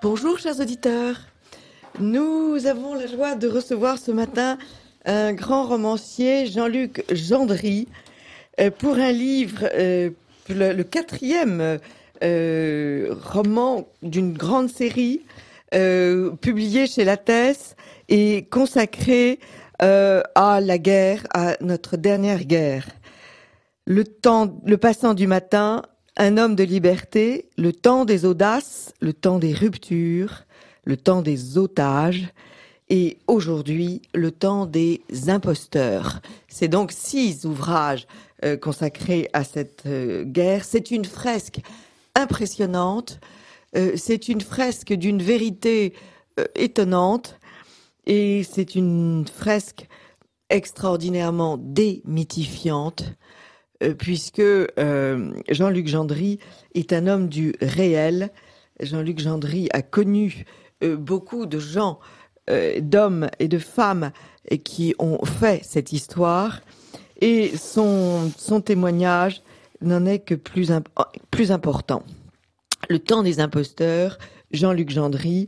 Bonjour chers auditeurs, nous avons la joie de recevoir ce matin un grand romancier, Jean-Luc Gendry, pour un livre, le quatrième roman d'une grande série, publié chez Lattès et consacré à la guerre, à notre dernière guerre. Le passant du matin, un homme de liberté, le temps des audaces, le temps des ruptures, le temps des otages, et aujourd'hui, le temps des imposteurs. C'est donc 6 ouvrages consacrés à cette guerre. C'est une fresque impressionnante, c'est une fresque d'une vérité étonnante, et c'est une fresque extraordinairement démythifiante, puisque Jean-Luc Gendry est un homme du réel. Jean-Luc Gendry a connu beaucoup de gens, d'hommes et de femmes qui ont fait cette histoire, et son témoignage n'en est que plus important. Le temps des imposteurs, Jean-Luc Gendry,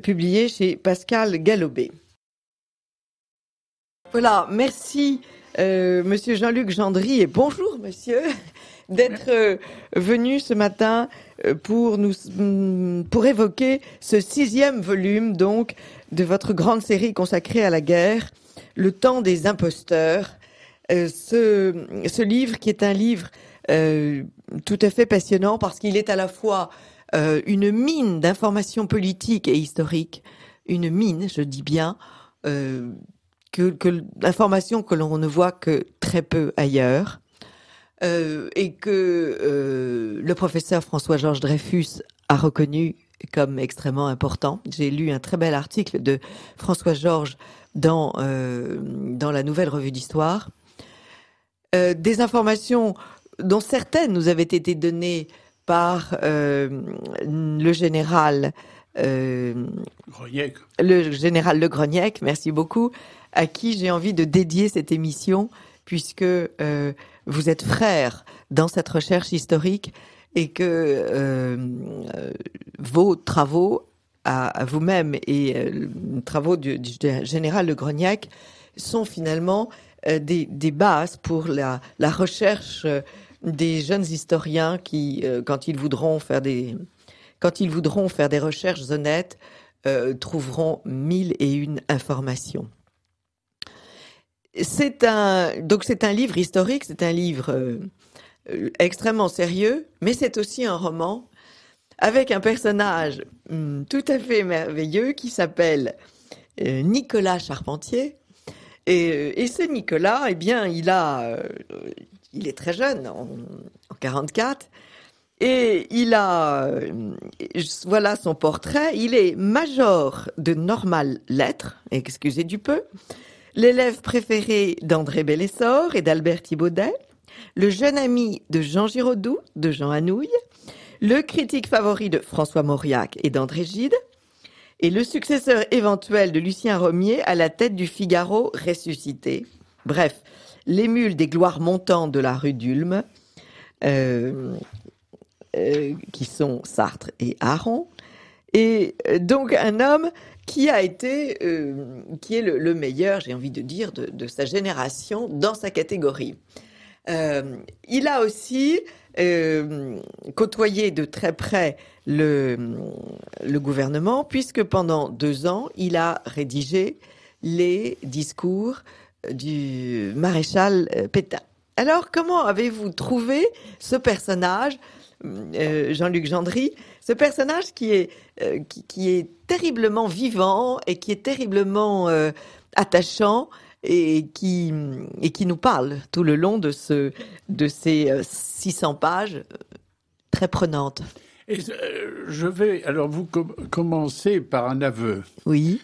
publié chez Pascal Gallobet. Voilà, merci Monsieur Jean-Luc Gendry, et bonjour monsieur, d'être venu ce matin pour évoquer ce 6e volume donc de votre grande série consacrée à la guerre, Le temps des imposteurs. Ce livre qui est un livre tout à fait passionnant parce qu'il est à la fois une mine d'informations politiques et historiques, une mine, je dis bien, d'informations que l'on ne voit que très peu ailleurs, et que le professeur François-Georges Dreyfus a reconnu comme extrêmement important. J'ai lu un très bel article de François-Georges dans la Nouvelle Revue d'Histoire. Des informations dont certaines nous avaient été données par le général Le Grogniec, merci beaucoup, à qui j'ai envie de dédier cette émission, puisque vous êtes frères dans cette recherche historique et que vos travaux, à vous-même, et les travaux du général Le Grogniec sont finalement des bases pour la recherche des jeunes historiens qui, quand ils voudront faire des recherches honnêtes, trouveront 1001 informations. C'est un livre historique, c'est un livre extrêmement sérieux, mais c'est aussi un roman avec un personnage tout à fait merveilleux qui s'appelle Nicolas Charpentier. Et ce Nicolas, eh bien, il est très jeune, en 44, et voilà son portrait. Il est major de normales lettres, excusez du peu, l'élève préféré d'André Belessor et d'Albert Thibaudet, le jeune ami de Jean Giraudoux, de Jean Anouilh, le critique favori de François Mauriac et d'André Gide, et le successeur éventuel de Lucien Romier à la tête du Figaro ressuscité. Bref, l'émule des gloires montantes de la rue d'Ulm, qui sont Sartre et Aron, et donc un homme qui a été, qui est le meilleur, j'ai envie de dire, de sa génération dans sa catégorie. Il a aussi côtoyé de très près le gouvernement, puisque pendant 2 ans, il a rédigé les discours du maréchal Pétain. Alors, comment avez-vous trouvé ce personnage, Jean-Luc Gendry, ce personnage qui est terriblement vivant et qui est terriblement attachant, et qui nous parle tout le long de ces 600 pages très prenantes. Et je vais alors vous commencer par un aveu. Oui.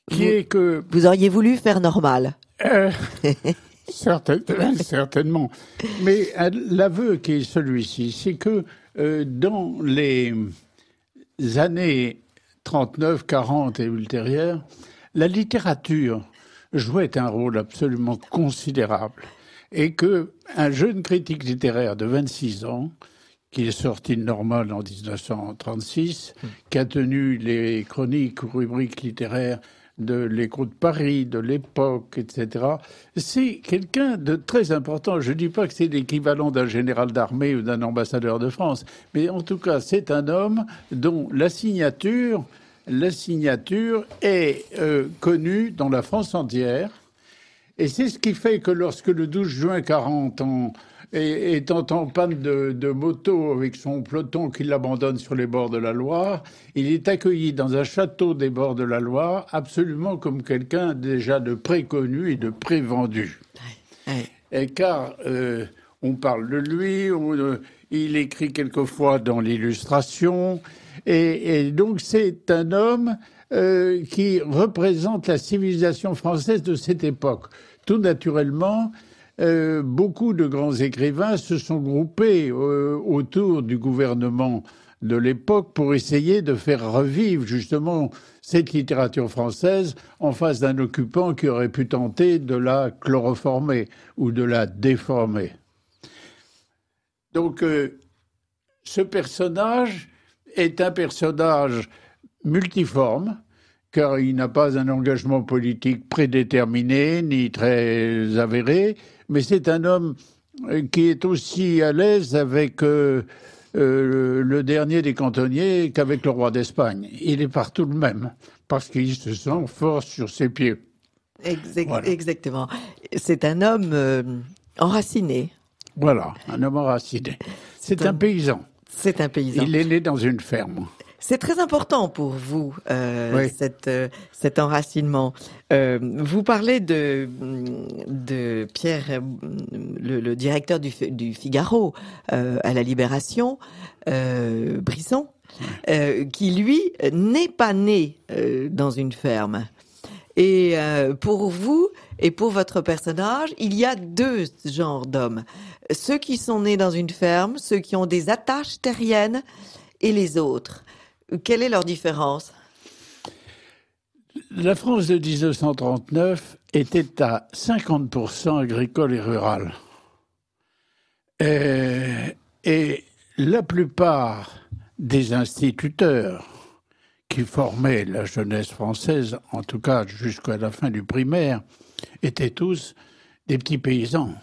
Qui est que vous auriez voulu faire normal. Certainement. Mais l'aveu qui est celui-ci, c'est que dans les années 39, 40 et ultérieures, la littérature jouait un rôle absolument considérable, et que un jeune critique littéraire de 26 ans qui est sorti de Normal en 1936, qui a tenu les chroniques ou rubriques littéraires de l'Écho de Paris, de l'Époque, etc. C'est quelqu'un de très important. Je ne dis pas que c'est l'équivalent d'un général d'armée ou d'un ambassadeur de France, mais en tout cas, c'est un homme dont la signature est connue dans la France entière. Et c'est ce qui fait que lorsque le 12 juin 40, étant en panne de moto avec son peloton qui l'abandonne sur les bords de la Loire, il est accueilli dans un château des bords de la Loire, absolument comme quelqu'un déjà de préconnu et de prévendu. Et car on parle de lui, il écrit quelquefois dans l'Illustration, et donc c'est un homme qui représente la civilisation française de cette époque. Tout naturellement, beaucoup de grands écrivains se sont groupés autour du gouvernement de l'époque pour essayer de faire revivre justement cette littérature française en face d'un occupant qui aurait pu tenter de la chloroformer ou de la déformer. Donc, ce personnage est un personnage multiforme, car il n'a pas un engagement politique prédéterminé ni très avéré, mais c'est un homme qui est aussi à l'aise avec le dernier des cantonniers qu'avec le roi d'Espagne. Il est partout le même, parce qu'il se sent fort sur ses pieds. Voilà. Exactement. C'est un homme enraciné. Voilà, un homme enraciné. C'est un paysan. C'est un paysan. Il est né dans une ferme. C'est très important pour vous, oui. cet enracinement. Vous parlez de Pierre, le directeur du Figaro à la Libération, Brisson, qui lui n'est pas né dans une ferme. Et pour vous et pour votre personnage, il y a deux genres d'hommes. Ceux qui sont nés dans une ferme, ceux qui ont des attaches terriennes, et les autres. Quelle est leur différence ? La France de 1939 était à 50% agricole et rurale. Et la plupart des instituteurs qui formaient la jeunesse française, en tout cas jusqu'à la fin du primaire, étaient tous des petits paysans.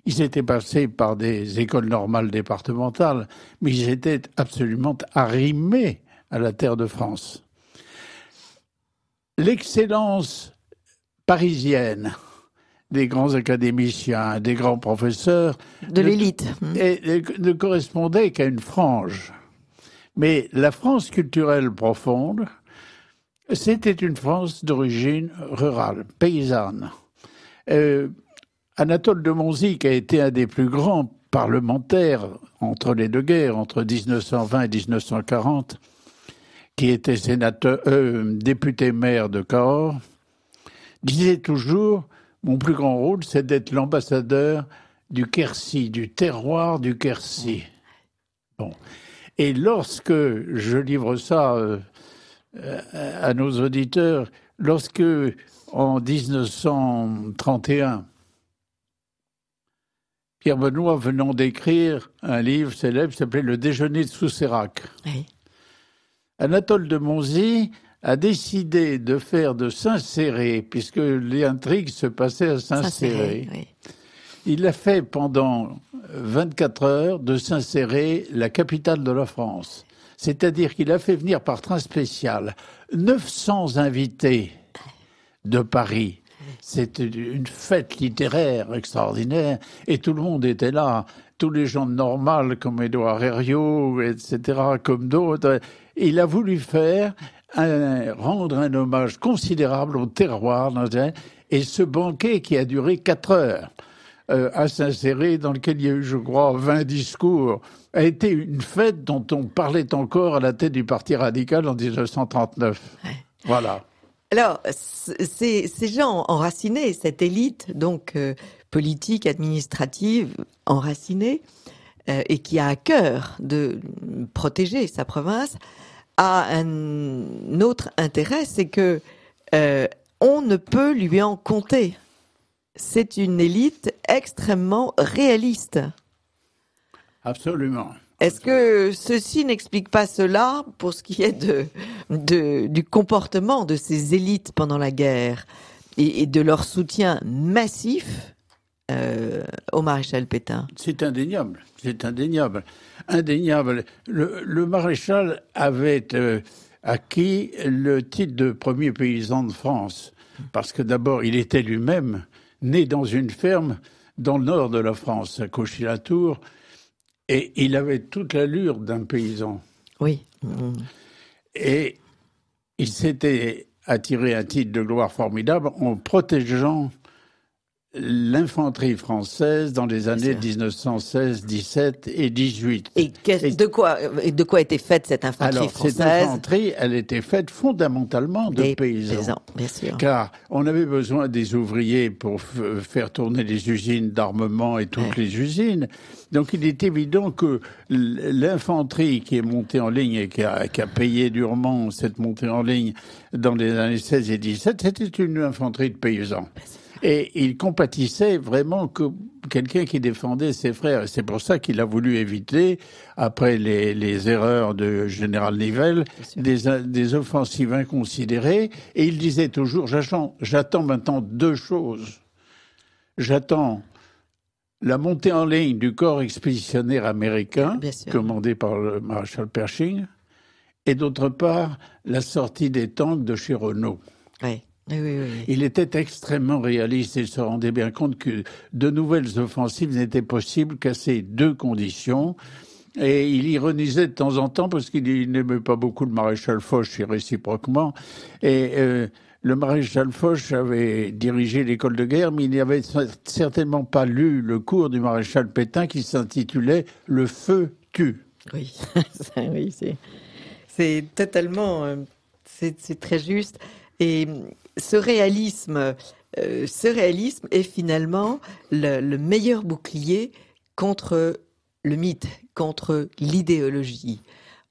Ils étaient passés par des écoles normales départementales, mais ils étaient absolument arrimés à la terre de France. L'excellence parisienne des grands académiciens, des grands professeurs... De l'élite. Ne correspondait qu'à une frange. Mais la France culturelle profonde, c'était une France d'origine rurale, paysanne. Anatole de Monzy, qui a été un des plus grands parlementaires entre les deux guerres, entre 1920 et 1940, qui était député-maire de Cahors, disait toujours « Mon plus grand rôle, c'est d'être l'ambassadeur du Quercy, du terroir du Quercy. » Bon. Et lorsque je livre ça à nos auditeurs, lorsque, en 1931, Pierre Benoît venant d'écrire un livre célèbre qui s'appelait « Le déjeuner de Sousseyrac ». Oui. Anatole de Monzy a décidé de faire de Saint-Céré, puisque les intrigues se passaient à Saint-Céré. Oui. Il a fait pendant 24 heures de Saint-Céré la capitale de la France. C'est-à-dire qu'il a fait venir par train spécial 900 invités de Paris. C'était une fête littéraire extraordinaire et tout le monde était là. Tous les gens de Normal, comme Édouard Herriot, etc., comme d'autres. Il a voulu rendre un hommage considérable au terroir. Et ce banquet qui a duré 4 heures à Saint-Céré, dans lequel il y a eu, je crois, 20 discours, a été une fête dont on parlait encore à la tête du Parti radical en 1939. Ouais. Voilà. Alors, ces gens enracinés, cette élite donc politique, administrative, enracinée, et qui a à cœur de protéger sa province, a un autre intérêt, c'est que on ne peut lui en compter. C'est une élite extrêmement réaliste. Absolument. Est-ce que ceci n'explique pas cela pour ce qui est du comportement de ces élites pendant la guerre et de leur soutien massif au maréchal Pétain? C'est indéniable, indéniable. Le maréchal avait acquis le titre de premier paysan de France, parce que d'abord, il était lui-même né dans une ferme dans le nord de la France, à Cauchy-la-Tour, et il avait toute l'allure d'un paysan. Oui. Et il s'était attiré un titre de gloire formidable en protégeant l'infanterie française dans les années 1916, 17 et 18. Et de quoi était faite cette infanterie française? Cette infanterie, elle était faite fondamentalement de paysans. Bien sûr. Car on avait besoin des ouvriers pour faire tourner les usines d'armement et toutes les usines. Donc il est évident que l'infanterie qui est montée en ligne et qui a payé durement cette montée en ligne dans les années 16 et 17, c'était une infanterie de paysans. Et il compatissait vraiment que quelqu'un qui défendait ses frères. C'est pour ça qu'il a voulu éviter, après les erreurs de général Nivelle, des offensives inconsidérées. Et il disait toujours, j'attends maintenant deux choses. J'attends la montée en ligne du corps expéditionnaire américain, commandé par le maréchal Pershing, et d'autre part, la sortie des tanks de chez Renault. Oui. Oui. Il était extrêmement réaliste et il se rendait bien compte que de nouvelles offensives n'étaient possibles qu'à ces deux conditions. Et il ironisait de temps en temps parce qu'il n'aimait pas beaucoup le maréchal Foch et réciproquement. Et le maréchal Foch avait dirigé l'école de guerre, mais il n'avait certainement pas lu le cours du maréchal Pétain qui s'intitulait « Le feu tue ». Oui, oui, c'est totalement, c'est très juste. Et ce réalisme est finalement le meilleur bouclier contre le mythe, contre l'idéologie.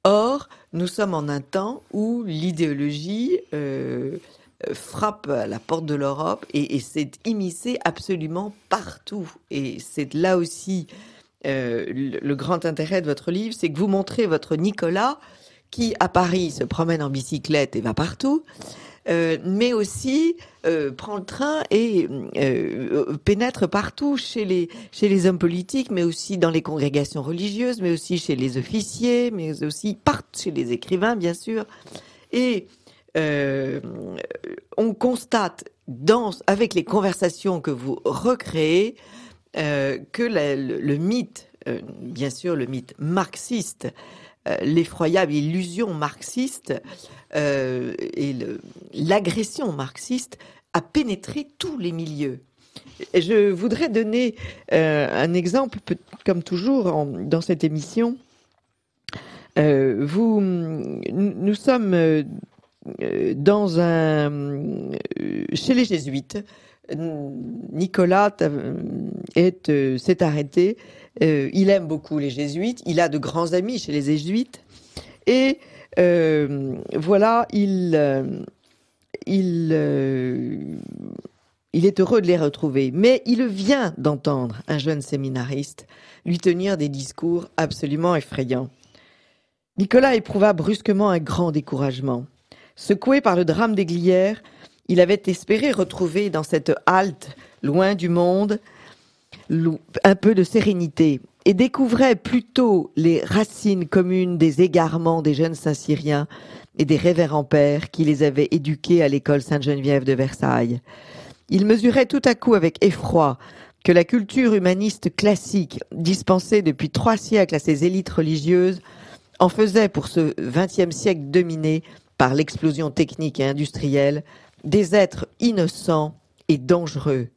Or, nous sommes en un temps où l'idéologie frappe à la porte de l'Europe et s'est immiscée absolument partout. Et c'est là aussi le grand intérêt de votre livre, c'est que vous montrez votre Nicolas qui, à Paris, se promène en bicyclette et va partout, mais aussi prend le train et pénètre partout chez les hommes politiques, mais aussi dans les congrégations religieuses, mais aussi chez les officiers, mais aussi chez les écrivains, bien sûr. Et on constate, avec les conversations que vous recréez, que le mythe, bien sûr le mythe marxiste, l'effroyable illusion marxiste et l'agression marxiste a pénétré tous les milieux. Et je voudrais donner un exemple, comme toujours dans cette émission. Nous sommes chez les jésuites. Nicolas s'est arrêté. Il aime beaucoup les jésuites. Il a de grands amis chez les jésuites. Et voilà, il est heureux de les retrouver. Mais il vient d'entendre un jeune séminariste lui tenir des discours absolument effrayants. Nicolas éprouva brusquement un grand découragement. Secoué par le drame des Glières, il avait espéré retrouver dans cette halte, loin du monde, un peu de sérénité et découvrait plutôt les racines communes des égarements des jeunes Saint-Cyriens et des révérends pères qui les avaient éduqués à l'école Sainte-Geneviève de Versailles. Il mesurait tout à coup avec effroi que la culture humaniste classique, dispensée depuis 3 siècles à ses élites religieuses, en faisait pour ce XXe siècle dominé par l'explosion technique et industrielle des êtres innocents et dangereux.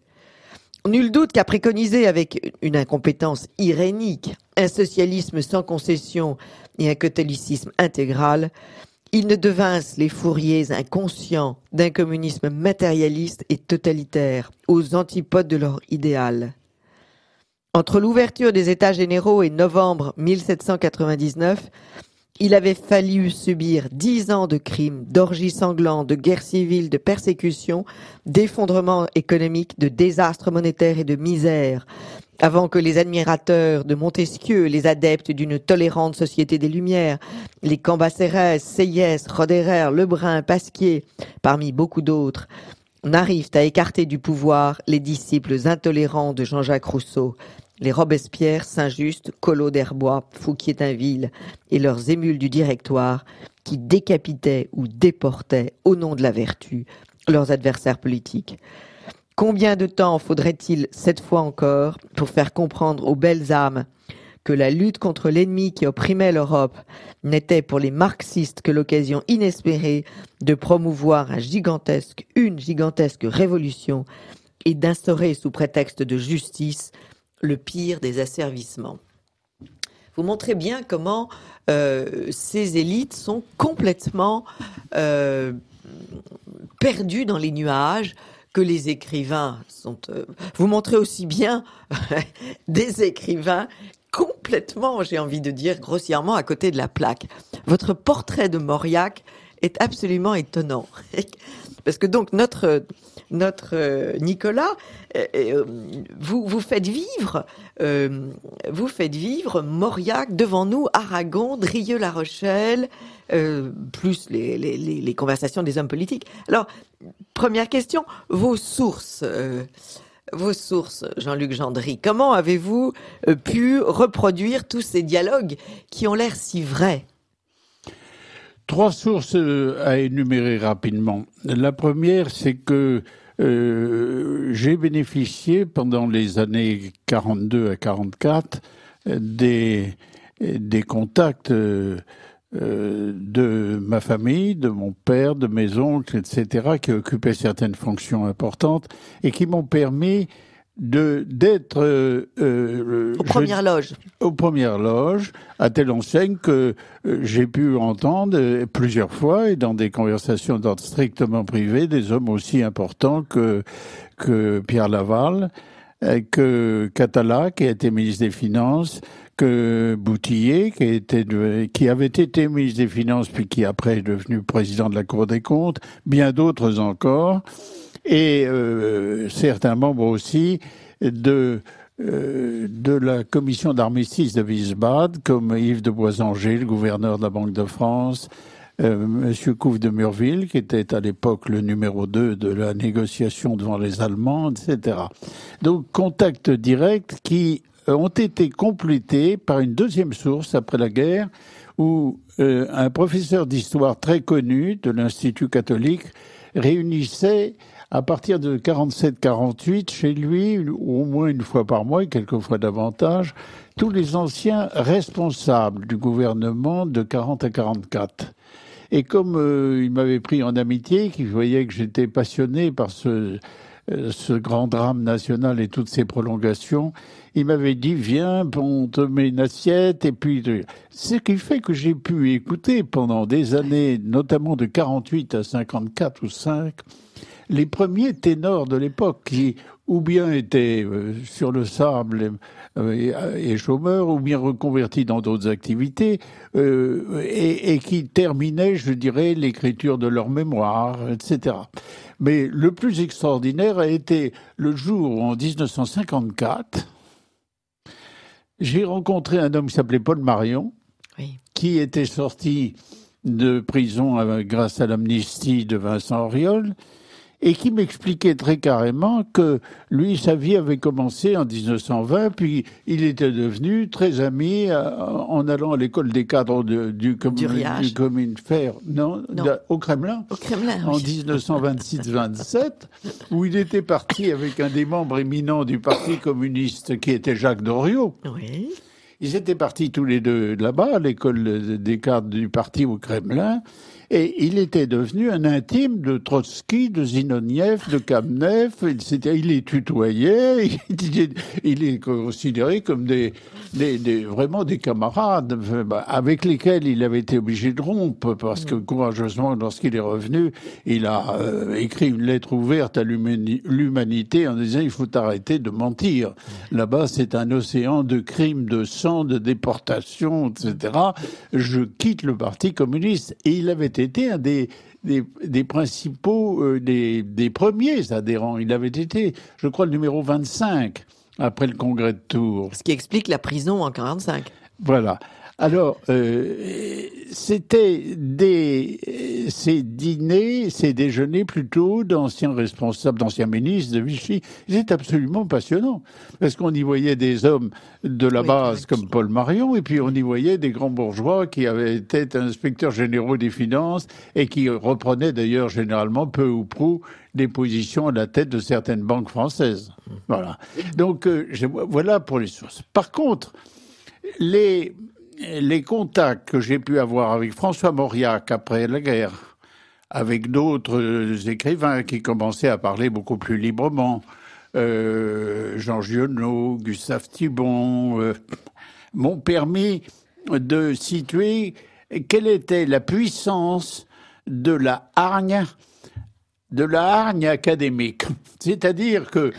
Nul doute qu'à préconiser avec une incompétence irénique un socialisme sans concession et un catholicisme intégral, ils ne devinssent les fourriers inconscients d'un communisme matérialiste et totalitaire, aux antipodes de leur idéal. Entre l'ouverture des États généraux et novembre 1799, il avait fallu subir 10 ans de crimes, d'orgies sanglantes, de guerres civiles, de persécutions, d'effondrements économiques, de désastres monétaires et de misère, avant que les admirateurs de Montesquieu, les adeptes d'une tolérante société des Lumières, les Cambacérès, Sieyès, Roderer, Lebrun, Pasquier, parmi beaucoup d'autres, n'arrivent à écarter du pouvoir les disciples intolérants de Jean-Jacques Rousseau, les Robespierre, Saint-Just, Collot d'Herbois, Fouquier-Tinville et leurs émules du Directoire qui décapitaient ou déportaient, au nom de la vertu, leurs adversaires politiques. Combien de temps faudrait-il, cette fois encore, pour faire comprendre aux belles âmes que la lutte contre l'ennemi qui opprimait l'Europe n'était pour les marxistes que l'occasion inespérée de promouvoir une gigantesque révolution et d'instaurer sous prétexte de justice le pire des asservissements. Vous montrez bien comment ces élites sont complètement perdues dans les nuages, que les écrivains sont... vous montrez aussi bien des écrivains complètement, j'ai envie de dire grossièrement, à côté de la plaque. Votre portrait de Mauriac est absolument étonnant. Parce que donc notre Nicolas, vous faites vivre Mauriac devant nous, Aragon, Drieux-La Rochelle, plus les conversations des hommes politiques. Alors, première question, vos sources, Jean-Luc Gendry, comment avez-vous pu reproduire tous ces dialogues qui ont l'air si vrais ? 3 sources à énumérer rapidement. La première, c'est que j'ai bénéficié pendant les années 42 à 44 des contacts de ma famille, de mon père, de mes oncles, etc., qui occupaient certaines fonctions importantes et qui m'ont permis d'être aux premières loges, à telle enseigne que j'ai pu entendre plusieurs fois et dans des conversations d'ordre strictement privé des hommes aussi importants que Pierre Laval, que Catala, qui a été ministre des Finances, que Boutillier, qui avait été ministre des Finances puis qui après est devenu président de la Cour des comptes, bien d'autres encore. Et certains membres aussi de la commission d'armistice de Wiesbaden, comme Yves de Boisanger, le gouverneur de la Banque de France, Monsieur Couve de Murville, qui était à l'époque le numéro 2 de la négociation devant les Allemands, etc. Donc, contacts directs qui ont été complétés par une deuxième source après la guerre, où un professeur d'histoire très connu de l'Institut catholique réunissait à partir de 47-48, chez lui, au moins une fois par mois, et quelquefois davantage, tous les anciens responsables du gouvernement de 40 à 44. Et comme il m'avait pris en amitié, qu'il voyait que j'étais passionné par ce grand drame national et toutes ses prolongations, il m'avait dit, viens, on te met une assiette, et puis... Ce qui fait que j'ai pu écouter pendant des années, notamment de 48 à 54 ou 5, les premiers ténors de l'époque qui ou bien étaient sur le sable et chômeurs, ou bien reconvertis dans d'autres activités, et qui terminaient, je dirais, l'écriture de leur mémoire, etc. Mais le plus extraordinaire a été le jour où, en 1954, j'ai rencontré un homme qui s'appelait Paul Marion, oui, qui était sorti de prison grâce à l'amnistie de Vincent Auriol, et qui m'expliquait très carrément que lui, sa vie avait commencé en 1920, puis il était devenu très ami en allant à l'école des cadres du Communfer, au Kremlin, en 1926-27, où il était parti avec un des membres éminents du Parti communiste qui était Jacques Doriot. Oui. Ils étaient partis tous les deux là-bas, à l'école des cadres du parti au Kremlin, et il était devenu un intime de Trotsky, de Zinoviev, de Kamenev, etc. Il les tutoyait, il est considéré comme vraiment des camarades avec lesquels il avait été obligé de rompre, parce que courageusement, lorsqu'il est revenu, il a écrit une lettre ouverte à l'humanité en disant il faut arrêter de mentir. Là-bas, c'est un océan de crimes, de sang, de déportation, etc. Je quitte le Parti communiste. Et il avait été un des principaux, des premiers adhérents. Il avait été, je crois, le numéro 25 après le congrès de Tours. Ce qui explique la prison en 45. Voilà. Alors, c'était ces dîners, ces déjeuners plutôt d'anciens responsables, d'anciens ministres de Vichy. C'était absolument passionnant. Parce qu'on y voyait des hommes de la base comme Paul Marion, et puis on y voyait des grands bourgeois qui avaient été inspecteurs généraux des finances et qui reprenaient d'ailleurs généralement peu ou prou des positions à la tête de certaines banques françaises. Voilà. Donc, voilà pour les sources. Par contre, les contacts que j'ai pu avoir avec François Mauriac après la guerre, avec d'autres écrivains qui commençaient à parler beaucoup plus librement, Jean Giono, Gustave Thibon, m'ont permis de situer quelle était la puissance de la hargne académique. C'est-à-dire que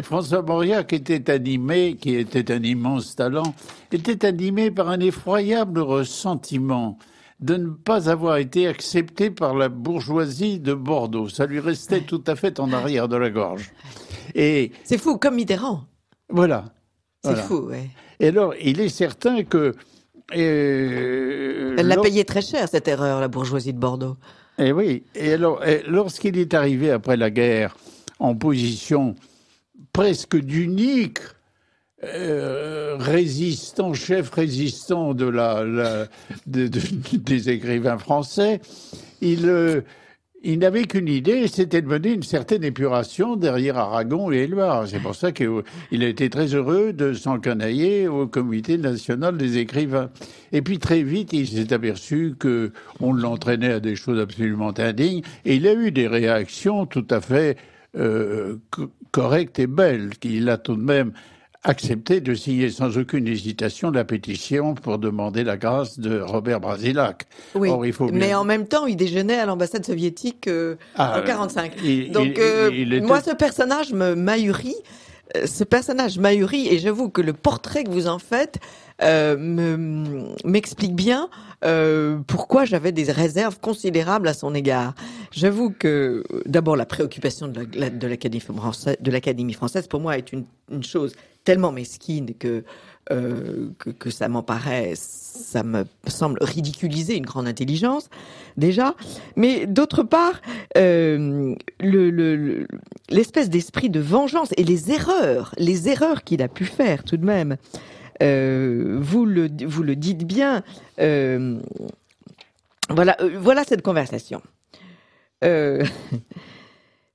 François Mauriac qui était un immense talent, était animé par un effroyable ressentiment de ne pas avoir été accepté par la bourgeoisie de Bordeaux. Ça lui restait tout à fait en arrière de la gorge. Et c'est fou, comme Mitterrand. Voilà. C'est fou, oui. Et alors, il est certain que... Elle l'a payé très cher, cette erreur, la bourgeoisie de Bordeaux. Et oui. Et alors, lorsqu'il est arrivé après la guerre en position presque d'unique chef résistant des écrivains français, il n'avait qu'une idée, c'était de mener une certaine épuration derrière Aragon et Éluard. C'est pour ça qu'il a été très heureux de s'encanailler au Comité national des écrivains. Et puis très vite, il s'est aperçu qu'on l'entraînait à des choses absolument indignes. Et il a eu des réactions tout à fait correctes et belles. Il a tout de même accepté de signer sans aucune hésitation la pétition pour demander la grâce de Robert Brasillach. Oui, mais en même temps, il déjeunait à l'ambassade soviétique en 45. Donc, moi, ce personnage m'ahurit. Et j'avoue que le portrait que vous en faites m'explique bien pourquoi j'avais des réserves considérables à son égard. J'avoue que d'abord la préoccupation de l'Académie française pour moi est une chose tellement mesquine que ça ça me semble ridiculiser une grande intelligence déjà, mais d'autre part l'espèce d'esprit de vengeance et les erreurs qu'il a pu faire tout de même. Vous le dites bien. Voilà cette conversation.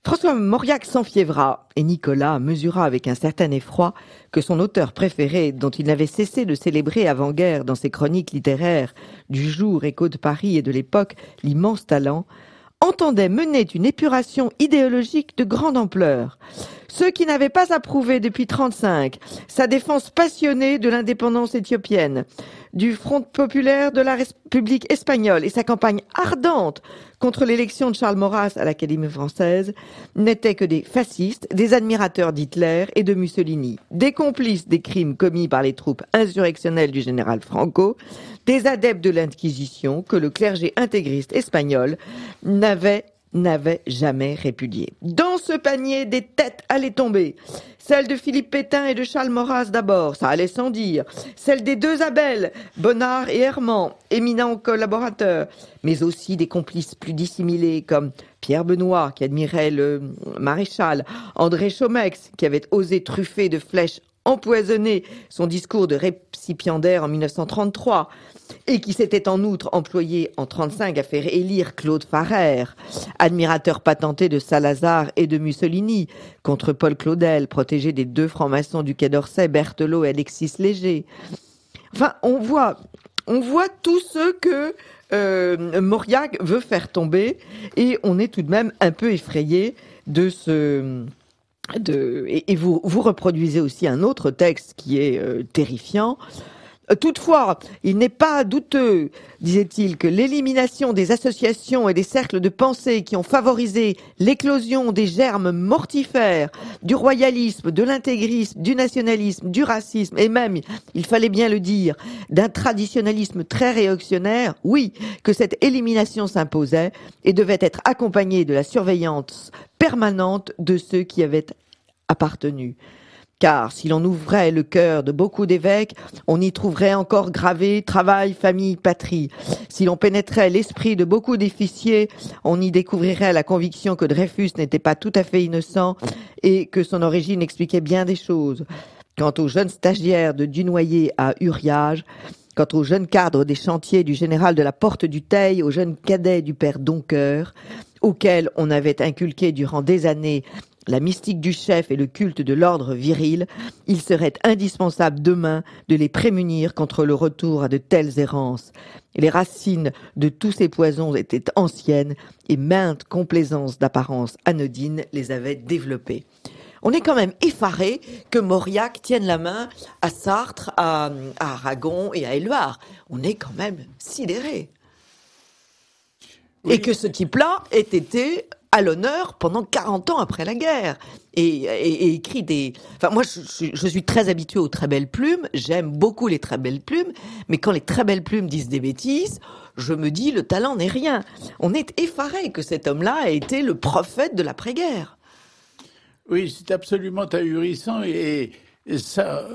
François Mauriac s'enfiévra et Nicolas mesura avec un certain effroi que son auteur préféré, dont il n'avait cessé de célébrer avant-guerre dans ses chroniques littéraires du Jour, Écho de Paris et de l'époque, l'immense talent, entendait mener une épuration idéologique de grande ampleur. Ceux qui n'avaient pas approuvé depuis 1935 sa défense passionnée de l'indépendance éthiopienne, du Front populaire de la République espagnole et sa campagne ardente contre l'élection de Charles Maurras à l'Académie française, n'étaient que des fascistes, des admirateurs d'Hitler et de Mussolini, des complices des crimes commis par les troupes insurrectionnelles du général Franco, des adeptes de l'Inquisition que le clergé intégriste espagnol n'avait jamais répudié. Dans ce panier, des têtes allaient tomber. Celle de Philippe Pétain et de Charles Maurras d'abord, ça allait sans dire. Celle des deux Abel, Bonnard et Herman, éminents collaborateurs. Mais aussi des complices plus dissimulés comme Pierre Benoît, qui admirait le maréchal, André Chaumex, qui avait osé truffer de flèches empoisonné son discours de récipiendaire en 1933 et qui s'était en outre employé en 1935 à faire élire Claude Farrer, admirateur patenté de Salazar et de Mussolini, contre Paul Claudel, protégé des deux francs-maçons du Quai d'Orsay, Berthelot et Alexis Léger. Enfin, on voit tout ce que Mauriac veut faire tomber et on est tout de même un peu effrayé de ce... Et vous reproduisez aussi un autre texte qui est terrifiant. Toutefois, il n'est pas douteux, disait-il, que l'élimination des associations et des cercles de pensée qui ont favorisé l'éclosion des germes mortifères du royalisme, de l'intégrisme, du nationalisme, du racisme et même, il fallait bien le dire, d'un traditionnalisme très réactionnaire, oui, que cette élimination s'imposait et devait être accompagnée de la surveillance permanente de ceux qui avaient appartenu. car si l'on ouvrait le cœur de beaucoup d'évêques, on y trouverait encore gravé travail, famille, patrie. Si l'on pénétrait l'esprit de beaucoup d'officiers, on y découvrirait la conviction que Dreyfus n'était pas tout à fait innocent et que son origine expliquait bien des choses. Quant aux jeunes stagiaires de Dunoyer à Uriage, quant aux jeunes cadres des chantiers du général de la Porte du Teil, aux jeunes cadets du père Doncoeur, auxquels on avait inculqué durant des années la mystique du chef et le culte de l'ordre viril, il serait indispensable demain de les prémunir contre le retour à de telles errances. Les racines de tous ces poisons étaient anciennes et maintes complaisances d'apparence anodine les avaient développées. On est quand même effaré que Mauriac tienne la main à Sartre, à Aragon et à Éluard. On est quand même sidéré. Oui. Et que ce type-là ait été à l'honneur pendant 40 ans après la guerre et écrit des... Enfin, moi, je suis très habituée aux très belles plumes, j'aime beaucoup les très belles plumes, mais quand les très belles plumes disent des bêtises, je me dis, le talent n'est rien. On est effaré que cet homme-là ait été le prophète de l'après-guerre. Oui, c'est absolument ahurissant et ça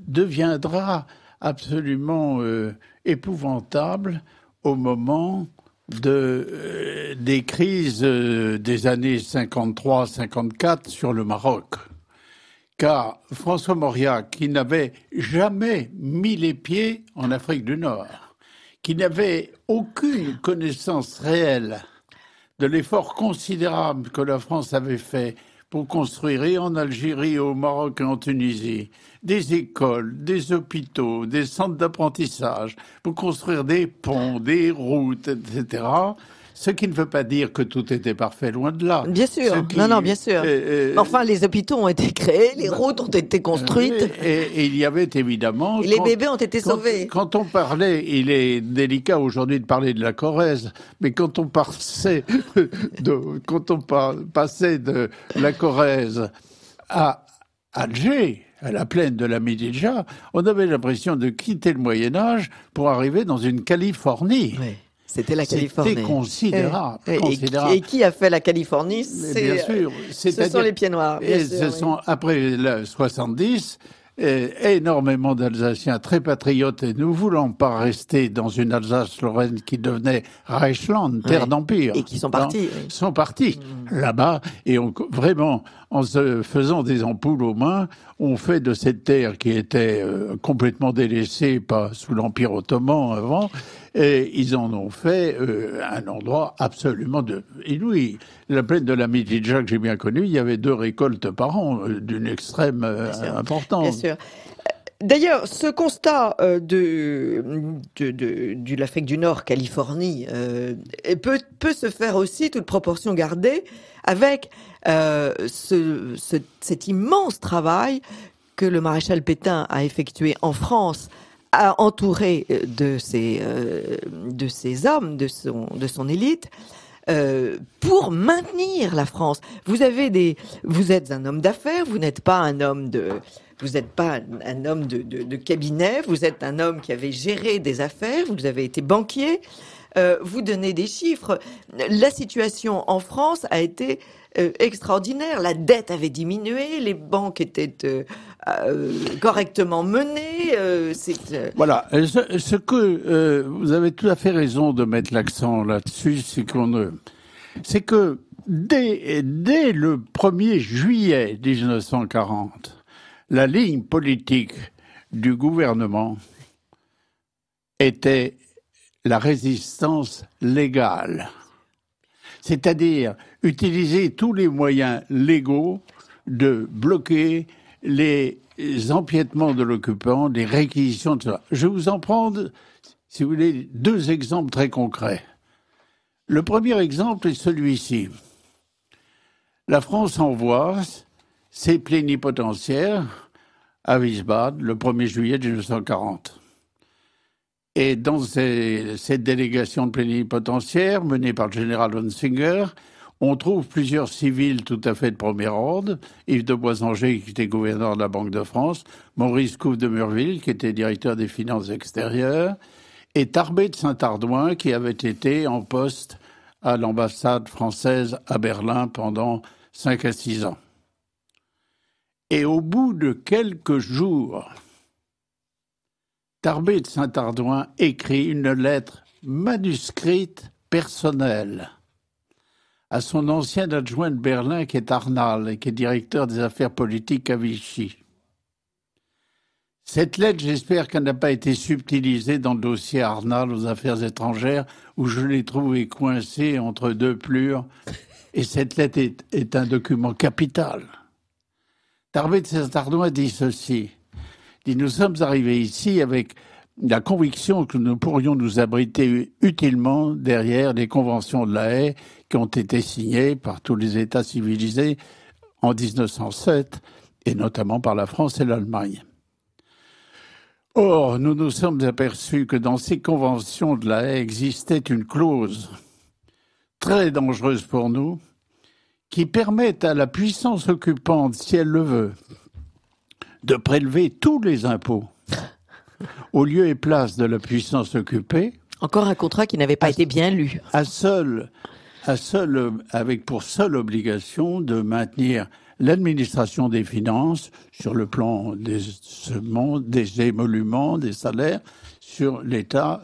deviendra absolument épouvantable au moment des crises des années 53-54 sur le Maroc. Car François Mauriac, qui n'avait jamais mis les pieds en Afrique du Nord, qui n'avait aucune connaissance réelle de l'effort considérable que la France avait fait pour construire et en Algérie, au Maroc et en Tunisie, des écoles, des hôpitaux, des centres d'apprentissage, pour construire des ponts, des routes, etc. Ce qui ne veut pas dire que tout était parfait, loin de là. Bien sûr, bien sûr. Enfin, les hôpitaux ont été créés, les routes ont été construites. Et il y avait évidemment... Et les bébés ont été sauvés. Quand on parlait, il est délicat aujourd'hui de parler de la Corrèze, mais quand on passait de la Corrèze à Alger, à la plaine de la Médija, on avait l'impression de quitter le Moyen-Âge pour arriver dans une Californie. Oui. C'était la Californie. C'était considérable. Et qui a fait la Californie? Bien sûr. Ce sont les pieds noirs. Après le 70, énormément d'Alsaciens très patriotes et ne voulant pas rester dans une Alsace-Lorraine qui devenait Reichsland, terre d'empire. Et qui sont partis. Sont partis là-bas et vraiment, en se faisant des ampoules aux mains, on fait de cette terre qui était complètement délaissée, pas sous l'Empire ottoman avant, et ils en ont fait un endroit absolument inouï. La plaine de la Médija que j'ai bien connue, il y avait 2 récoltes par an, d'une extrême importance. Bien sûr. D'ailleurs, ce constat de l'Afrique du Nord, Californie, peut se faire aussi, toute proportion gardée, avec cet immense travail que le maréchal Pétain a effectué en France, entouré de ses hommes, de son élite, pour maintenir la France. Vous êtes un homme d'affaires, vous n'êtes pas un homme de cabinet, vous êtes un homme qui avait géré des affaires, vous avez été banquier, vous donnez des chiffres. La situation en France a été extraordinaire. La dette avait diminué, les banques étaient correctement menées. Voilà. Ce que vous avez tout à fait raison de mettre l'accent là-dessus, c'est que dès le 1er juillet 1940, la ligne politique du gouvernement était la résistance légale. C'est-à-dire utiliser tous les moyens légaux de bloquer les empiètements de l'occupant, les réquisitions, tout ça. Je vais vous en prendre, si vous voulez, 2 exemples très concrets. Le premier exemple est celui-ci. La France envoie ses plénipotentiaires à Wiesbaden le 1er juillet 1940. Et dans cette délégation de plénipotentiaires, menée par le général Hunsinger, on trouve plusieurs civils tout à fait de premier ordre. Yves de Boisanger, qui était gouverneur de la Banque de France, Maurice Couve de Murville, qui était directeur des finances extérieures, et Tarbé de Saint-Ardouin, qui avait été en poste à l'ambassade française à Berlin pendant 5 à 6 ans. Et au bout de quelques jours, Tarbé de Saint-Ardouin écrit une lettre manuscrite personnelle à son ancien adjoint de Berlin, qui est Arnal, et qui est directeur des affaires politiques à Vichy. Cette lettre, j'espère qu'elle n'a pas été subtilisée dans le dossier Arnal aux affaires étrangères, où je l'ai trouvée coincée entre deux plures, et cette lettre est un document capital. Tarbé de Saint-Ardouin dit ceci, dit « Nous sommes arrivés ici avec la conviction que nous pourrions nous abriter utilement derrière les conventions de La Haye qui ont été signées par tous les États civilisés en 1907, et notamment par la France et l'Allemagne. Or, nous nous sommes aperçus que dans ces conventions de La Haye existait une clause très dangereuse pour nous, qui permet à la puissance occupante, si elle le veut, de prélever tous les impôts au lieu et place de la puissance occupée. Encore un contrat qui n'avait pas été bien lu. Avec pour seule obligation de maintenir l'administration des finances sur le plan des émoluments, des salaires, sur l'état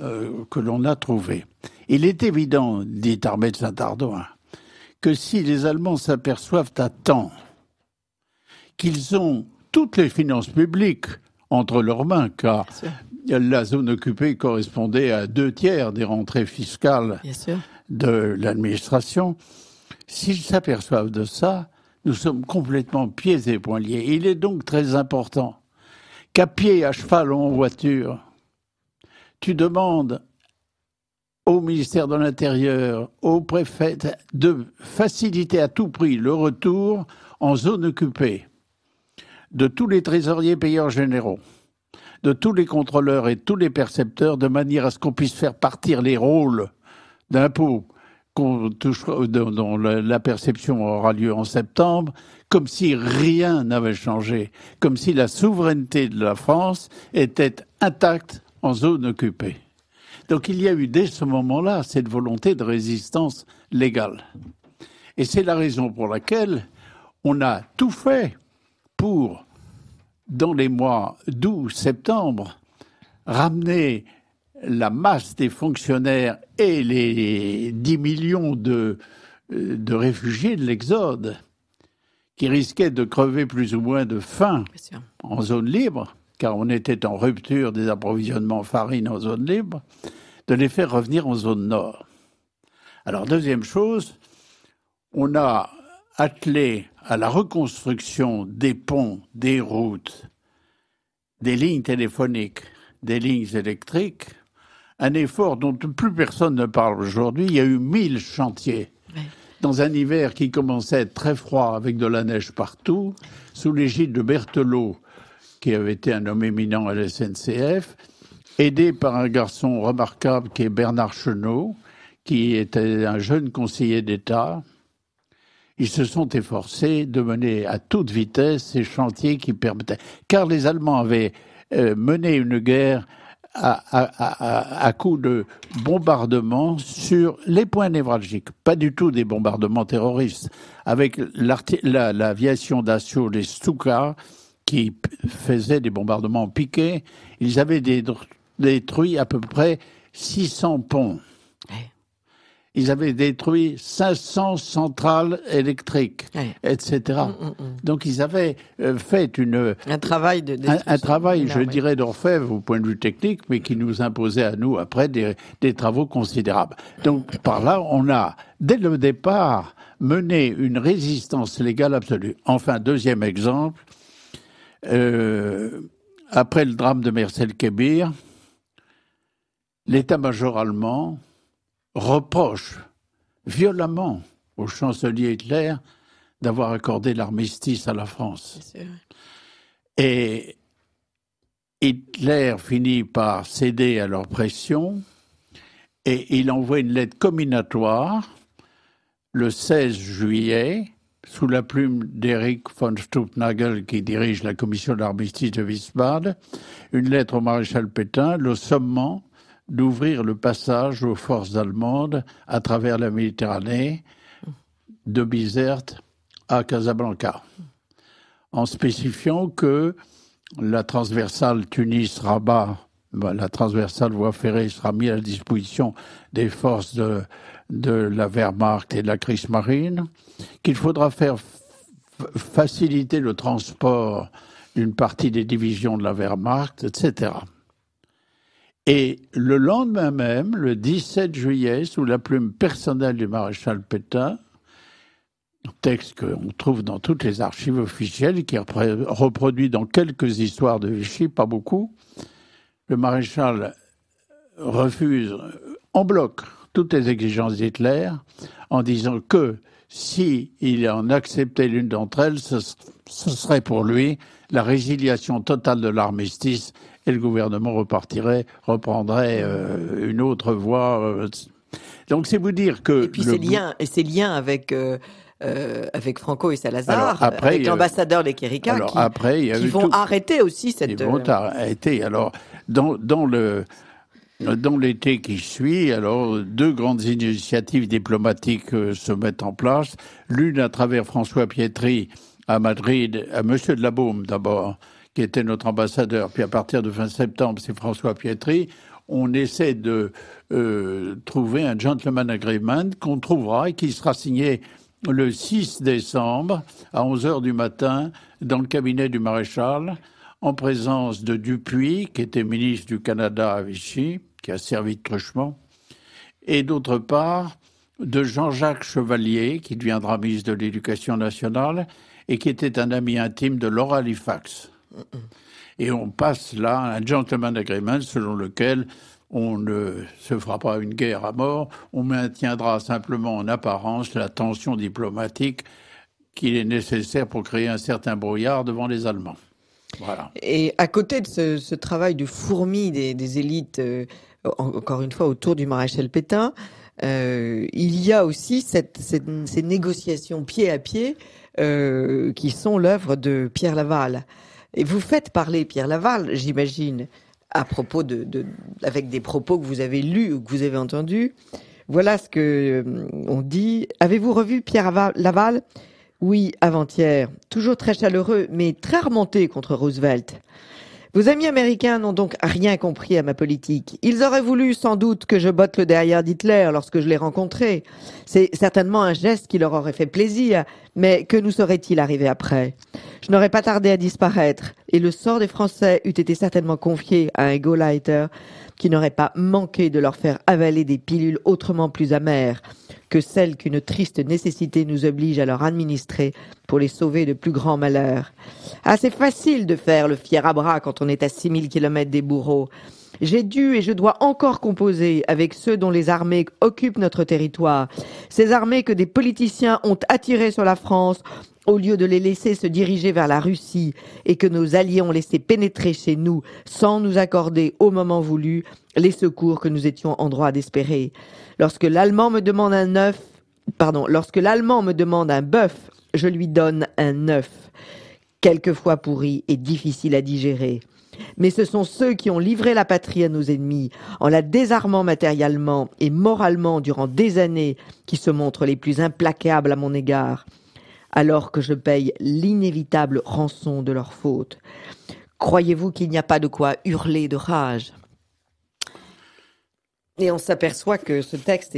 que l'on a trouvé. Il est évident, dit Tarbé de Saint-Ardouin, que si les Allemands s'aperçoivent à temps qu'ils ont toutes les finances publiques entre leurs mains, car la zone occupée correspondait à 2/3 des rentrées fiscales de l'administration, s'ils s'aperçoivent de ça, nous sommes complètement pieds et poings liés. Il est donc très important qu'à pied, à cheval ou en voiture, tu demandes au ministère de l'Intérieur, au préfet, de faciliter à tout prix le retour en zone occupée de tous les trésoriers payeurs généraux, de tous les contrôleurs et tous les percepteurs, de manière à ce qu'on puisse faire partir les rôles d'impôts dont la perception aura lieu en septembre, comme si rien n'avait changé, comme si la souveraineté de la France était intacte en zone occupée. Donc il y a eu dès ce moment-là cette volonté de résistance légale. Et c'est la raison pour laquelle on a tout fait pour, dans les mois d'août, septembre, ramener la masse des fonctionnaires et les 10 millions de réfugiés de l'Exode qui risquaient de crever plus ou moins de faim en zone libre, car on était en rupture des approvisionnements en farine en zone libre, de les faire revenir en zone nord. Alors, deuxième chose, on a attelé à la reconstruction des ponts, des routes, des lignes téléphoniques, des lignes électriques, un effort dont plus personne ne parle aujourd'hui. Il y a eu 1000 chantiers. Oui. Dans un hiver qui commençait à être très froid avec de la neige partout, sous l'égide de Berthelot, qui avait été un homme éminent à la SNCF, aidé par un garçon remarquable qui est Bernard Chenot, qui était un jeune conseiller d'État. Ils se sont efforcés de mener à toute vitesse ces chantiers qui permettaient... Car les Allemands avaient mené une guerre à coups de bombardements sur les points névralgiques. Pas du tout des bombardements terroristes. Avec l'aviation d'assaut, les Stuka, qui faisaient des bombardements piqués, ils avaient détruit à peu près 600 ponts. Ils avaient détruit 500 centrales électriques, etc. Donc ils avaient fait un travail, je dirais, d'orfèvre au point de vue technique, mais qui nous imposait à nous, après, des travaux considérables. Donc par là, on a, dès le départ, mené une résistance légale absolue. Enfin, deuxième exemple, après le drame de Merzel-Kébir, l'état-major allemand reproche violemment au chancelier Hitler d'avoir accordé l'armistice à la France. Et Hitler finit par céder à leur pression et il envoie une lettre comminatoire le 16 juillet sous la plume d'Erich von Stumpnagel qui dirige la commission d'armistice de Wiesbaden, une lettre au maréchal Pétain le sommant d'ouvrir le passage aux forces allemandes à travers la Méditerranée, de Bizerte à Casablanca. en spécifiant que la transversale Tunis-Rabat, la transversale voie ferrée sera mise à la disposition des forces de la Wehrmacht et de la Kriegsmarine, qu'il faudra faciliter le transport d'une partie des divisions de la Wehrmacht, etc. Et le lendemain même, le 17 juillet, sous la plume personnelle du maréchal Pétain, un texte qu'on trouve dans toutes les archives officielles, qui est reproduit dans quelques histoires de Vichy, pas beaucoup, le maréchal refuse en bloc toutes les exigences d'Hitler en disant que s'il en acceptait l'une d'entre elles, ce serait pour lui la résiliation totale de l'armistice et le gouvernement reprendrait une autre voie. Donc c'est vous dire que... Et puis ces liens avec Franco et Salazar, après, avec l'ambassadeur Lequerica, qui vont arrêter aussi cette... Ils vont arrêter. Alors, dans l'été qui suit, alors, deux grandes initiatives diplomatiques se mettent en place. L'une à travers François Pietri à Madrid, à Monsieur de la Baume d'abord, qui était notre ambassadeur. Puis à partir de fin septembre, c'est François Pietri. On essaie de trouver un gentleman agreement qu'on trouvera et qui sera signé le 6 décembre à 11h du matin dans le cabinet du maréchal, en présence de Dupuy, qui était ministre du Canada à Vichy, qui a servi de truchement, et d'autre part de Jean-Jacques Chevalier, qui deviendra ministre de l'Éducation nationale et qui était un ami intime de Laura Halifax. Et on passe là un gentleman agreement selon lequel on ne se fera pas une guerre à mort, on maintiendra simplement en apparence la tension diplomatique qu'il est nécessaire pour créer un certain brouillard devant les Allemands. Voilà. Et à côté de ce travail de fourmi des élites, encore une fois autour du maréchal Pétain, il y a aussi ces négociations pied à pied qui sont l'œuvre de Pierre Laval. Et vous faites parler Pierre Laval, j'imagine, à propos avec des propos que vous avez lus ou que vous avez entendus. Voilà ce que on dit. Avez-vous revu Pierre Laval ? Oui, avant-hier. Toujours très chaleureux, mais très remonté contre Roosevelt. Vos amis américains n'ont donc rien compris à ma politique. Ils auraient voulu sans doute que je botte le derrière d'Hitler lorsque je l'ai rencontré. C'est certainement un geste qui leur aurait fait plaisir, mais que nous serait-il arrivé après ? Je n'aurais pas tardé à disparaître, et le sort des Français eût été certainement confié à un Gauleiter qui n'aurait pas manqué de leur faire avaler des pilules autrement plus amères que celles qu'une triste nécessité nous oblige à leur administrer pour les sauver de plus grands malheurs. Ah, c'est facile de faire le fier à bras quand on est à 6000 kilomètres des bourreaux. J'ai dû et je dois encore composer avec ceux dont les armées occupent notre territoire. Ces armées que des politiciens ont attirées sur la France au lieu de les laisser se diriger vers la Russie et que nos alliés ont laissé pénétrer chez nous sans nous accorder au moment voulu les secours que nous étions en droit d'espérer. Lorsque l'Allemand me demande un bœuf, je lui donne un œuf, quelquefois pourri et difficile à digérer. Mais ce sont ceux qui ont livré la patrie à nos ennemis, en la désarmant matériellement et moralement durant des années, qui se montrent les plus implacables à mon égard, alors que je paye l'inévitable rançon de leurs fautes. Croyez-vous qu'il n'y a pas de quoi hurler de rage ? Et on s'aperçoit que ce texte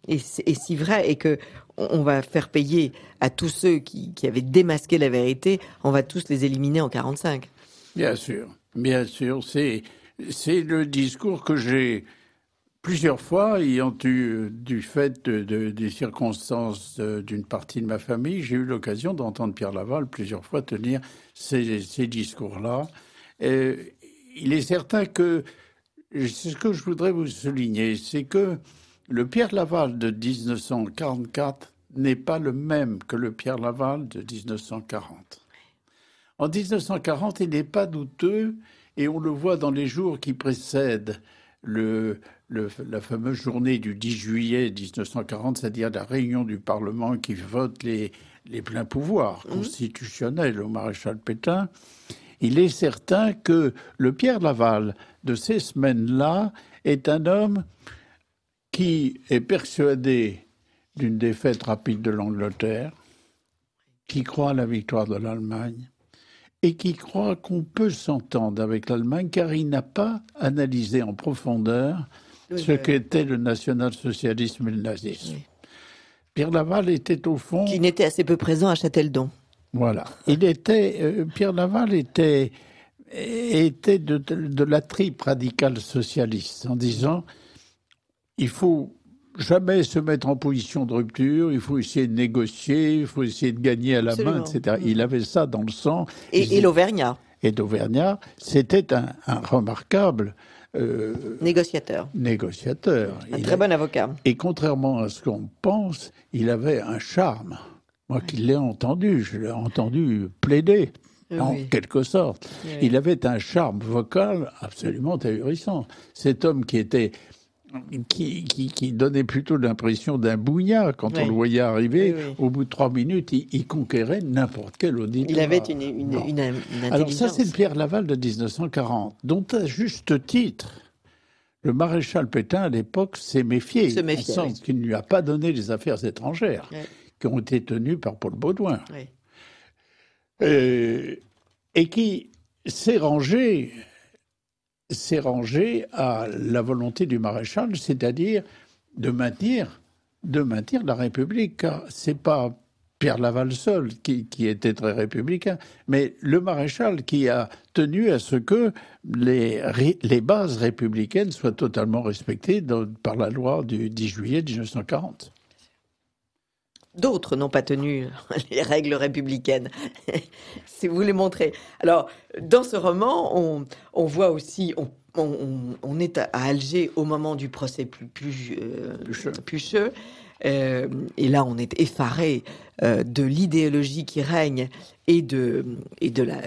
est si vrai et que on va faire payer à tous ceux qui avaient démasqué la vérité, on va tous les éliminer en 45. Bien sûr. C'est le discours que j'ai plusieurs fois, ayant eu, du fait des circonstances d'une partie de ma famille, j'ai eu l'occasion d'entendre Pierre Laval plusieurs fois tenir ces discours-là. Il est certain que, c'est ce que je voudrais vous souligner, c'est que le Pierre Laval de 1944 n'est pas le même que le Pierre Laval de 1940. En 1940, il n'est pas douteux, et on le voit dans les jours qui précèdent la fameuse journée du 10 juillet 1940, c'est-à-dire la réunion du Parlement qui vote les pleins pouvoirs constitutionnels au maréchal Pétain. Il est certain que le Pierre Laval de ces semaines-là est un homme qui est persuadé d'une défaite rapide de l'Angleterre, qui croit à la victoire de l'Allemagne et qui croit qu'on peut s'entendre avec l'Allemagne car il n'a pas analysé en profondeur ce qu'était le national-socialisme et le nazisme. Oui. Pierre Laval était au fond... Qui n'était assez peu présent à Châteldon. Voilà. Pierre Laval était de la tripe radicale socialiste en disant il faut jamais se mettre en position de rupture, il faut essayer de négocier, il faut essayer de gagner à la main, etc. Il avait ça dans le sang. Et l'Auvergnat. Et d'Auvergnat, c'était un remarquable négociateur. Un très bon avocat. Et contrairement à ce qu'on pense, il avait un charme. Moi qui l'ai entendu, je l'ai entendu plaider, en quelque sorte. Oui. Il avait un charme vocal absolument ahurissant. Cet homme qui donnait plutôt l'impression d'un bougnat quand on le voyait arriver. Au bout de 3 minutes, il conquérait n'importe quel auditoire. Il avait une intelligence. Alors ça, c'est le Pierre Laval de 1940, dont à juste titre, le maréchal Pétain, à l'époque, s'est méfié. Qu'il ne lui a pas donné les affaires étrangères, qui ont été tenues par Paul Baudouin. Et qui s'est rangé à la volonté du maréchal, c'est-à-dire de maintenir la République. Car c'est pas Pierre Laval seul qui était très républicain, mais le maréchal qui a tenu à ce que les bases républicaines soient totalement respectées par la loi du 10 juillet 1940. D'autres n'ont pas tenu les règles républicaines, si vous voulez montrer. Alors, dans ce roman, on voit aussi, on est à Alger au moment du procès Pucheux, et là on est effaré de l'idéologie qui règne et de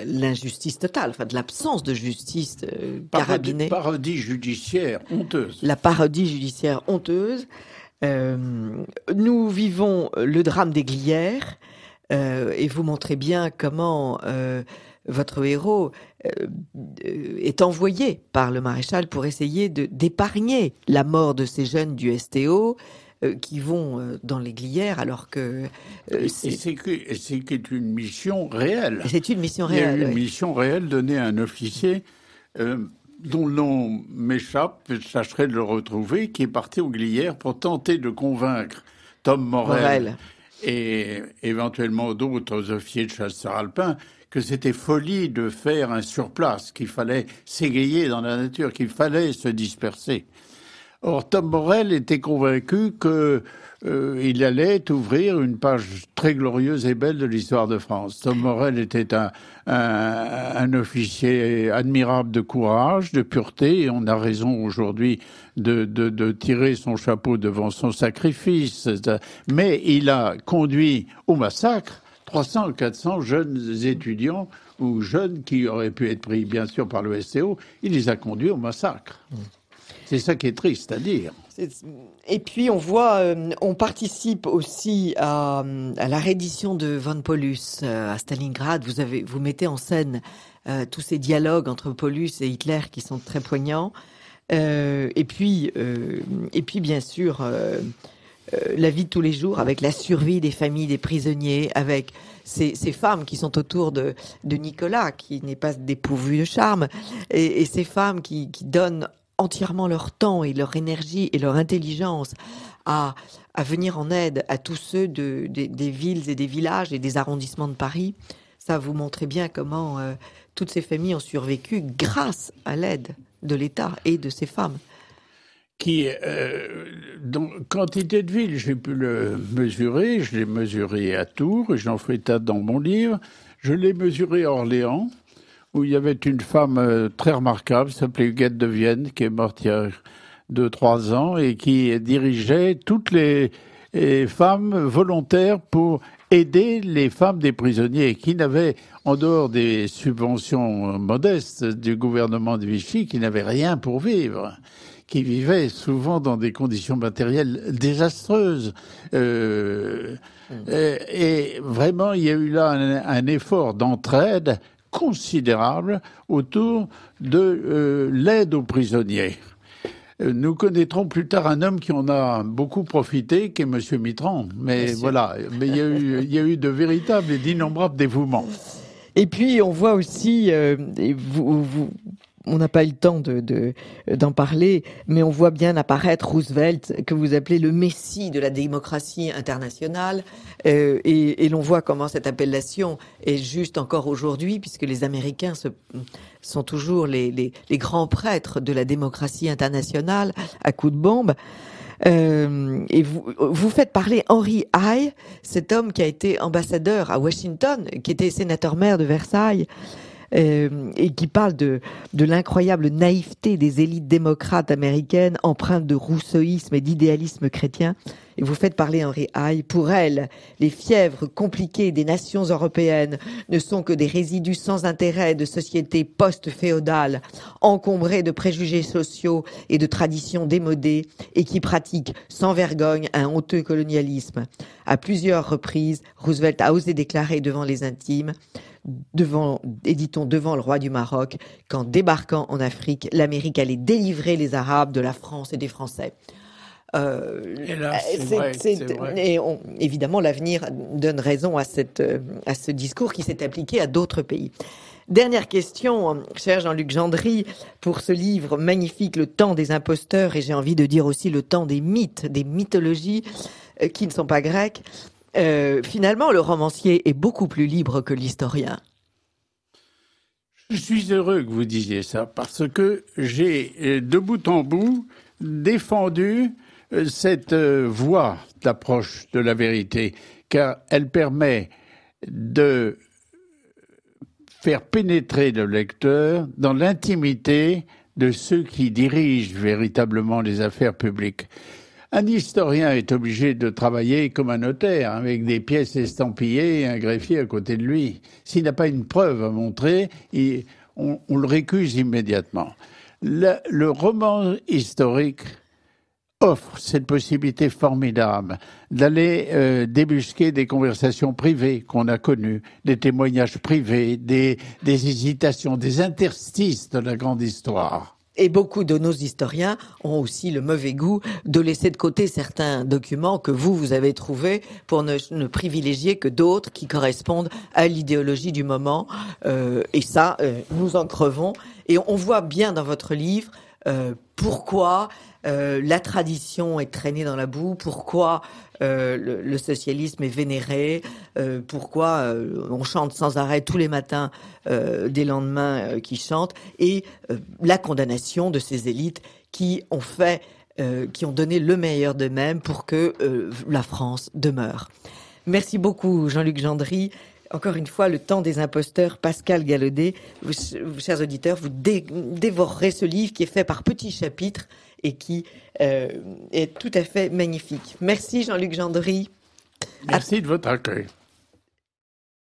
l'injustice totale, enfin de l'absence de justice carabinée. Parodie judiciaire honteuse. La parodie judiciaire honteuse. Nous vivons le drame des Glières et vous montrez bien comment votre héros est envoyé par le maréchal pour essayer d'épargner la mort de ces jeunes du STO qui vont dans les Glières alors que... c'est une mission réelle. C'est une mission réelle. Il y a une mission réelle donnée à un officier dont le nom m'échappe, je tâcherai de le retrouver, qui est parti aux Glières pour tenter de convaincre Tom Morel. Et éventuellement d'autres officiers de chasseurs alpins que c'était folie de faire un surplace, qu'il fallait s'égayer dans la nature, qu'il fallait se disperser. Or, Tom Morel était convaincu qu'il allait ouvrir une page très glorieuse et belle de l'histoire de France. Tom Morel était un officier admirable de courage, de pureté, et on a raison aujourd'hui de tirer son chapeau devant son sacrifice. Mais il a conduit au massacre 300 ou 400 jeunes étudiants ou jeunes qui auraient pu être pris, bien sûr, par le STO. Il les a conduits au massacre. C'est ça qui est triste à dire. Et puis on voit, on participe aussi à la reddition de von Paulus à Stalingrad. Vous mettez en scène tous ces dialogues entre Paulus et Hitler qui sont très poignants. Et puis bien sûr la vie de tous les jours avec la survie des familles des prisonniers, avec ces femmes qui sont autour de Nicolas qui n'est pas dépourvu de charme et ces femmes qui donnent entièrement leur temps et leur énergie et leur intelligence à venir en aide à tous ceux des villes et des villages et des arrondissements de Paris. Ça vous montre bien comment toutes ces familles ont survécu grâce à l'aide de l'État et de ces femmes. Dans quantité de villes, j'ai pu le mesurer. Je l'ai mesuré à Tours et j'en fais état dans mon livre. Je l'ai mesuré à Orléans, où il y avait une femme très remarquable, qui s'appelait Huguette de Vienne, qui est morte il y a 2-3 ans, et qui dirigeait toutes les femmes volontaires pour aider les femmes des prisonniers, qui n'avaient, en dehors des subventions modestes du gouvernement de Vichy, qui n'avaient rien pour vivre, qui vivaient souvent dans des conditions matérielles désastreuses. Et vraiment, il y a eu là un effort d'entraide considérable autour de l'aide aux prisonniers. nous connaîtrons plus tard un homme qui en a beaucoup profité, qui est Monsieur Mitterrand. Mais voilà, mais il y a eu de véritables et d'innombrables dévouements. Et puis on voit aussi, on n'a pas eu le temps d'en parler, mais on voit bien apparaître Roosevelt, que vous appelez le messie de la démocratie internationale, et l'on voit comment cette appellation est juste encore aujourd'hui, puisque les Américains sont toujours les grands prêtres de la démocratie internationale à coups de bombe. Et vous faites parler Henry Eye, cet homme qui a été ambassadeur à Washington, qui était sénateur-maire de Versailles, et qui parle de l'incroyable naïveté des élites démocrates américaines, empreintes de rousseauisme et d'idéalisme chrétien. Et vous faites parler Henry Eye. Pour elle, les fièvres compliquées des nations européennes ne sont que des résidus sans intérêt de sociétés post-féodales, encombrées de préjugés sociaux et de traditions démodées, et qui pratiquent sans vergogne un honteux colonialisme. À plusieurs reprises, Roosevelt a osé déclarer devant les intimes, devant le roi du Maroc, qu'en débarquant en Afrique, l'Amérique allait délivrer les Arabes de la France et des Français. Évidemment, l'avenir donne raison à ce discours qui s'est appliqué à d'autres pays. Dernière question, cher Jean-Luc Gendry, pour ce livre magnifique, Le temps des imposteurs, et j'ai envie de dire aussi le temps des mythes, des mythologies qui ne sont pas grecques. Finalement, le romancier est beaucoup plus libre que l'historien. Je suis heureux que vous disiez ça, parce que j'ai, de bout en bout, défendu cette voie d'approche de la vérité, car elle permet de faire pénétrer le lecteur dans l'intimité de ceux qui dirigent véritablement les affaires publiques. Un historien est obligé de travailler comme un notaire, avec des pièces estampillées et un greffier à côté de lui. S'il n'a pas une preuve à montrer, on le récuse immédiatement. Le roman historique offre cette possibilité formidable d'aller débusquer des conversations privées qu'on a connues, des témoignages privés, des hésitations, des interstices de la grande histoire. Et beaucoup de nos historiens ont aussi le mauvais goût de laisser de côté certains documents que vous avez trouvés pour ne privilégier que d'autres qui correspondent à l'idéologie du moment. Et ça, nous en crevons. Et on voit bien dans votre livre pourquoi la tradition est traînée dans la boue, pourquoi le socialisme est vénéré, pourquoi on chante sans arrêt tous les matins des lendemains qui chantent, et la condamnation de ces élites qui ont donné le meilleur d'eux-mêmes pour que la France demeure. Merci beaucoup Jean-Luc Gendry. Encore une fois, Le temps des imposteurs, Pascal Gallaudet. Vous, chers auditeurs, vous dévorerez ce livre qui est fait par petits chapitres et qui est tout à fait magnifique. Merci Jean-Luc Gendry. Merci de votre accueil.